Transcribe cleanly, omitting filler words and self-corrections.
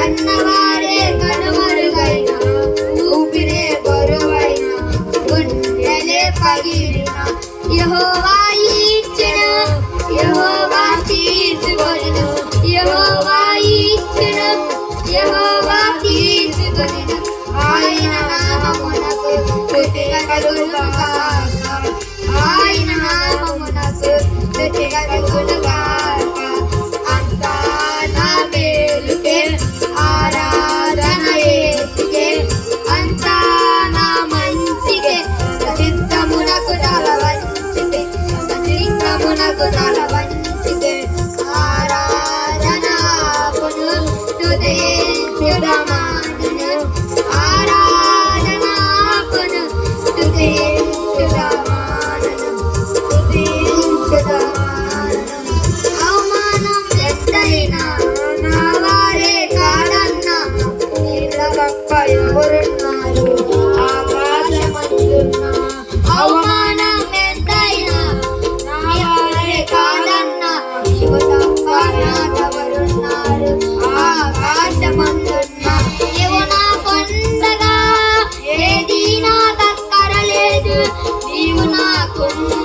కన్నవారే కనుమరుగైన ఊపిరే బరువైన గుండెలే పగిలిన యెహోవా ఇచ్చిన యెహోవా తీసుకొనిను యెహోవా ఇచ్చిన యెహోవా తీసుకొనిను ఆయన నామమునకు స్తుతి కలుగునుగాక ఆయన నామమునకు స్తుతి కలుగునుగాక అంతా నా మేలుకే ఆరాధన యేసుకే అంతా నా మంచికే చిత్తమునకు తల వంచితే చిత్తమునకు తల వంచితే ఆరాధన ఆపును స్తుతించుదమానును ఆరాధన ఆపును స్తుతించుదమానును స్తుతించుదమానును అవమానం ఎంతైనా నా వారే కాదన్నా నీళ్ళ గొప్ప ఎవరున్నారు ఆకాశమందున్న అవమానం ఎంతైనా నా వారే కాదన్నా నీవు తప్ప నాకెవరున్నారు ఆకాశమందున్న నీవు నా కొండగా ఏది నా దగ్గర లేదు నీవు నాకున్న